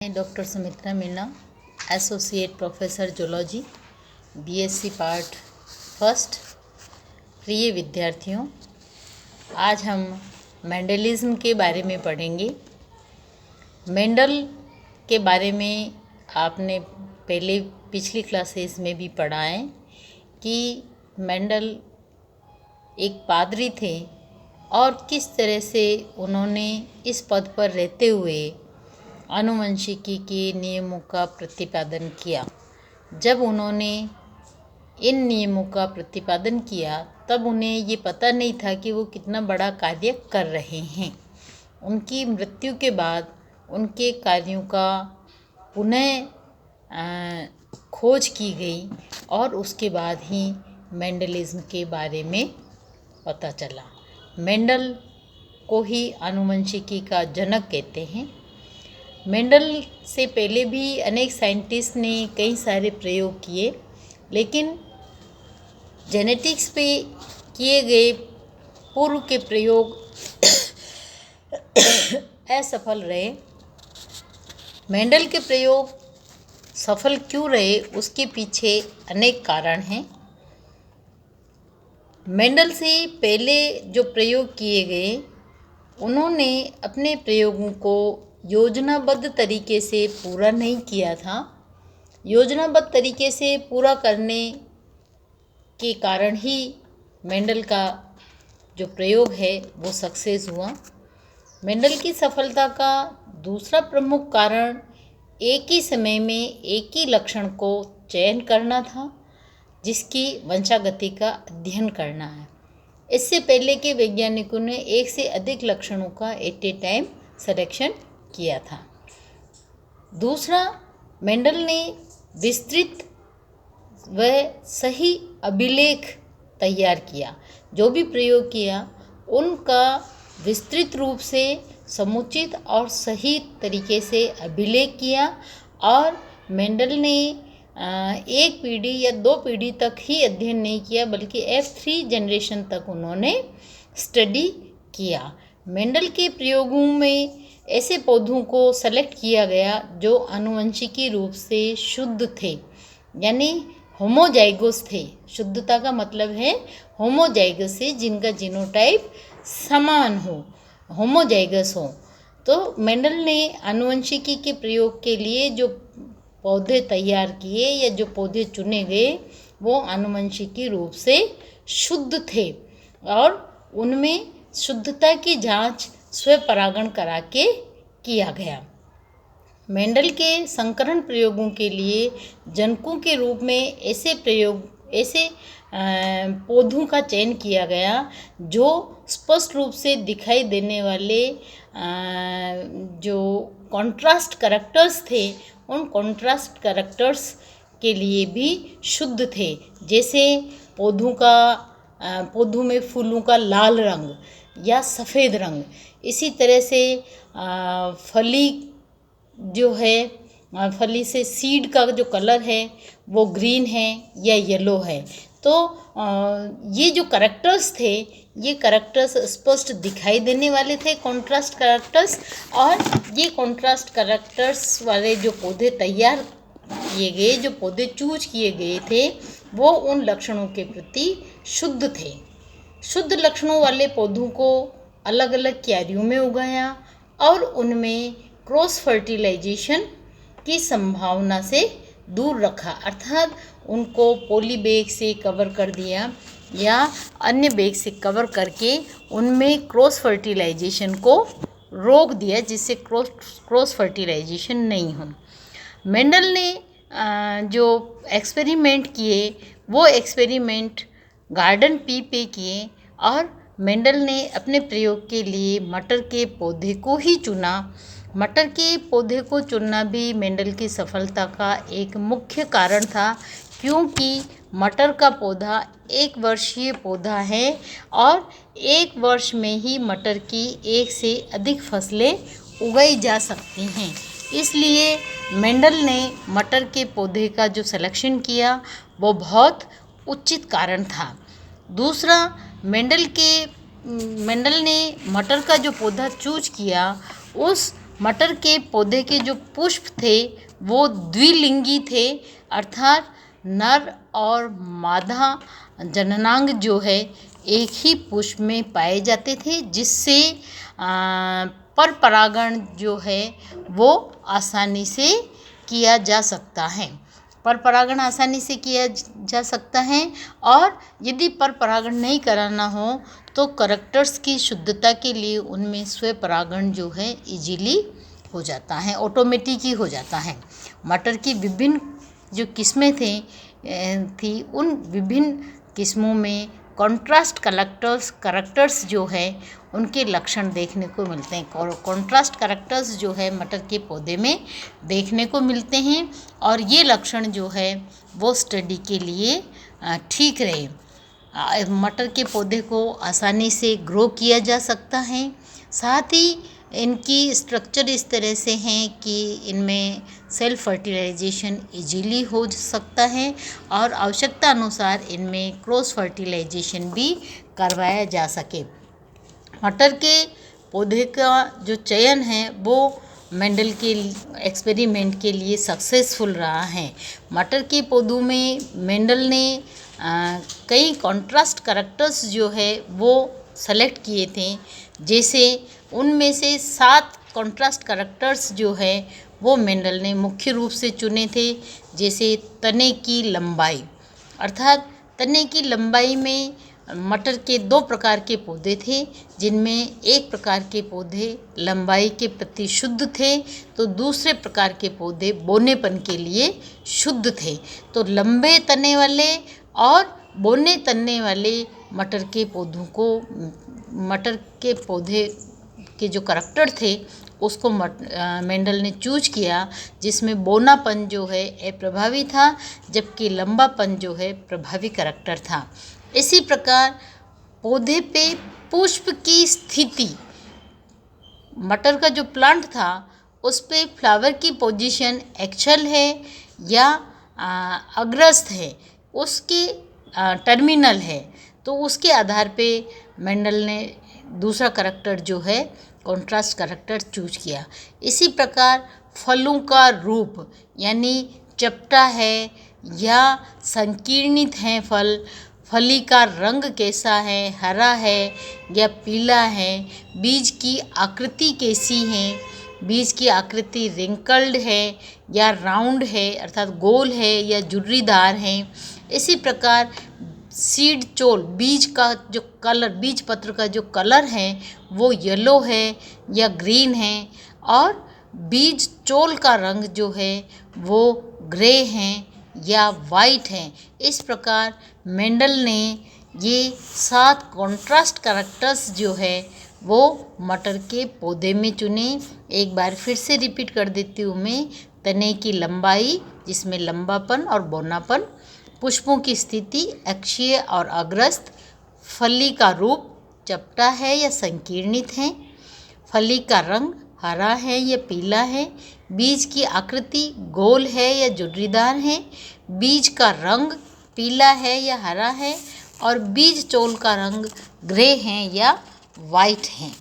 मैं doctor Sumitra Meena, associate professor zoology, BSc part first. प्रिय विद्यार्थियों, आज हम मेंडलिज्म के बारे में पढ़ेंगे। मेंडल के बारे में आपने पहले पिछली क्लासेस में भी पढ़ा है कि मेंडल एक पादरी थे और किस तरह से उन्होंने इस पद पर रहते हुए आनुवंशिकी के नियमों का प्रतिपादन किया। जब उन्होंने इन नियमों का प्रतिपादन किया तब उन्हें ये पता नहीं था कि वो कितना बड़ा कार्य कर रहे हैं। उनकी मृत्यु के बाद उनके कार्यों का पुनः खोज की गई और उसके बाद ही मेंडलिज्म के बारे में पता चला। मेंडल को ही आनुवंशिकी का जनक कहते हैं। मेंडल से पहले भी अनेक साइंटिस्ट ने कई सारे प्रयोग किए, लेकिन जेनेटिक्स पे किए गए पूर्व के प्रयोग असफल रहे। मेंडल के प्रयोग सफल क्यों रहे, उसके पीछे अनेक कारण हैं। मेंडल से पहले जो प्रयोग किए गए, उन्होंने अपने प्रयोगों को योजनाबद्ध तरीके से पूरा नहीं किया था। योजनाबद्ध तरीके से पूरा करने के कारण ही मेंडल का जो प्रयोग है वो सक्सेस हुआ। मेंडल की सफलता का दूसरा प्रमुख कारण एक ही समय में एक ही लक्षण को चयन करना था, जिसकी वंशागति का अध्ययन करना है। इससे पहले के वैज्ञानिकों ने एक से अधिक लक्षणों का एट ए टाइम सिलेक्शन किया था। दूसरा, मेंडल ने विस्तृत व सही अभिलेख तैयार किया। जो भी प्रयोग किया उनका विस्तृत रूप से समुचित और सही तरीके से अभिलेख किया और मेंडल ने एक पीढ़ी या दो पीढ़ी तक ही अध्ययन नहीं किया, बल्कि F3 जनरेशन तक उन्होंने स्टडी किया। मेंडल के प्रयोगों में ऐसे पौधों को सेलेक्ट किया गया जो आनुवंशिकी रूप से शुद्ध थे, यानी होमोजाइगस थे। शुद्धता का मतलब है होमोजाइगस से, जिनका जीनोटाइप समान हो, होमोजाइगस हो। तो मेंडल ने आनुवंशिकी के प्रयोग के लिए जो पौधे तैयार किए या जो पौधे चुने गए वो आनुवंशिकी रूप से शुद्ध थे और उनमें शुद्धता की जांच स्वपरागण करा के किया गया। मेंडल के संकरण प्रयोगों के लिए जनकों के रूप में ऐसे पौधों का चयन किया गया जो स्पष्ट रूप से दिखाई देने वाले जो कॉन्ट्रास्ट कैरेक्टर्स थे, उन कॉन्ट्रास्ट कैरेक्टर्स के लिए भी शुद्ध थे। जैसे पौधों में फूलों का लाल रंग या सफ़ेद रंग। इसी तरह से फली जो है, फली से सीड का जो कलर है वो ग्रीन है या येलो है। तो ये जो कैरेक्टर्स थे, ये कैरेक्टर्स स्पष्ट दिखाई देने वाले थे, कॉन्ट्रास्ट कैरेक्टर्स। और ये कॉन्ट्रास्ट कैरेक्टर्स वाले जो पौधे तैयार किए गए, जो पौधे चूज किए गए थे, वो उन लक्षणों के प्रति शुद्ध थे। शुद्ध लक्षणों वाले पौधों को अलग अलग क्यारियों में उगाया और उनमें क्रॉस फर्टिलाइजेशन की संभावना से दूर रखा, अर्थात उनको पॉली बैग से कवर कर दिया या अन्य बैग से कवर करके उनमें क्रॉस फर्टिलाइजेशन को रोक दिया, जिससे क्रॉस फर्टिलाइजेशन नहीं हो। मेंडल ने जो एक्सपेरिमेंट किए वो एक्सपेरिमेंट गार्डन पी पे किए और मेंडल ने अपने प्रयोग के लिए मटर के पौधे को ही चुना। मटर के पौधे को चुनना भी मेंडल की सफलता का एक मुख्य कारण था, क्योंकि मटर का पौधा एक वर्षीय पौधा है और एक वर्ष में ही मटर की एक से अधिक फसलें उगाई जा सकती हैं। इसलिए मेंडल ने मटर के पौधे का जो सिलेक्शन किया वो बहुत उचित कारण था। दूसरा, मेंडल ने मटर का जो पौधा चूज किया उस मटर के पौधे के जो पुष्प थे वो द्विलिंगी थे, अर्थात नर और मादा जननांग जो है एक ही पुष्प में पाए जाते थे, जिससे पर परागण जो है वो आसानी से किया जा सकता है। पर परागण आसानी से किया जा सकता है, और यदि पर परागण नहीं कराना हो तो करैक्टर्स की शुद्धता के लिए उनमें स्व परागण जो है इजीली हो जाता है, ऑटोमेटिक ही हो जाता है। मटर की विभिन्न जो किस्में थी उन विभिन्न किस्मों में कॉन्ट्रास्ट करैक्टर्स जो है उनके लक्षण देखने को मिलते हैं। कॉन्ट्रास्ट करैक्टर्स जो है मटर के पौधे में देखने को मिलते हैं, और ये लक्षण जो है वो स्टडी के लिए ठीक रहे। मटर के पौधे को आसानी से ग्रो किया जा सकता है, साथ ही इनकी स्ट्रक्चर इस तरह से हैं कि इनमें सेल्फ फर्टिलाइजेशन इजीली हो सकता है, और आवश्यकता अनुसार इनमें क्रॉस फर्टिलाइजेशन भी करवाया जा सके। मटर के पौधे का जो चयन है वो मेंडल के एक्सपेरिमेंट के लिए सक्सेसफुल रहा है। मटर के पौधों में मेंडल ने कई कॉन्ट्रास्ट करैक्टर्स जो है वो सेलेक्ट किए थे, जैसे उनमें से 7 कॉन्ट्रास्ट करैक्टर्स जो है वो मेंडल ने मुख्य रूप से चुने थे। जैसे तने की लंबाई, अर्थात तने की लंबाई में मटर के 2 प्रकार के पौधे थे, जिनमें एक प्रकार के पौधे लंबाई के प्रति शुद्ध थे तो दूसरे प्रकार के पौधे बोनेपन के लिए शुद्ध थे। तो लंबे तने वाले और बोने तने वाले मटर के पौधों को, मटर के पौधे के जो करैक्टर थे उसको मेंडल ने चूज किया, जिसमें बोनापन जो है अप्रभावी था, जबकि लंबापन जो है प्रभावी करैक्टर था। इसी प्रकार पौधे पे पुष्प की स्थिति, मटर का जो प्लांट था उस पे फ्लावर की पोजीशन एक्चुअल है या अग्रस्त है, उसके टर्मिनल है, तो उसके आधार पे मेंडल ने दूसरा करैक्टर जो है कॉन्ट्रास्ट करैक्टर चूज किया। इसी प्रकार फलों का रूप, यानी चपटा है या संकीर्णित है फली का रंग कैसा है, हरा है या पीला है, बीज की आकृति कैसी है, बीज की आकृति रिंकल्ड है या राउंड है अर्थात गोल है या झुर्रीदार है। इसी प्रकार सीड चोल, बीज का जो कलर, बीज पत्र का जो कलर है वो येलो है या ग्रीन है, और बीज चोल का रंग जो है वो ग्रे है या वाइट है। इस प्रकार मेंडल ने ये 7 कॉन्ट्रास्ट करैक्टर्स जो है वो मटर के पौधे में चुने। एक बार फिर से रिपीट कर देती हूँ मैं। तने की लंबाई, जिसमें लंबापन और बौनापन, पुष्पों की स्थिति अक्षीय और अग्रस्त, फली का रूप चपटा है या संकीर्णित है, फली का रंग हरा है या पीला है, बीज की आकृति गोल है या झुर्रीदार है, बीज का रंग पीला है या हरा है, और बीज चोल का रंग ग्रे है या वाइट है।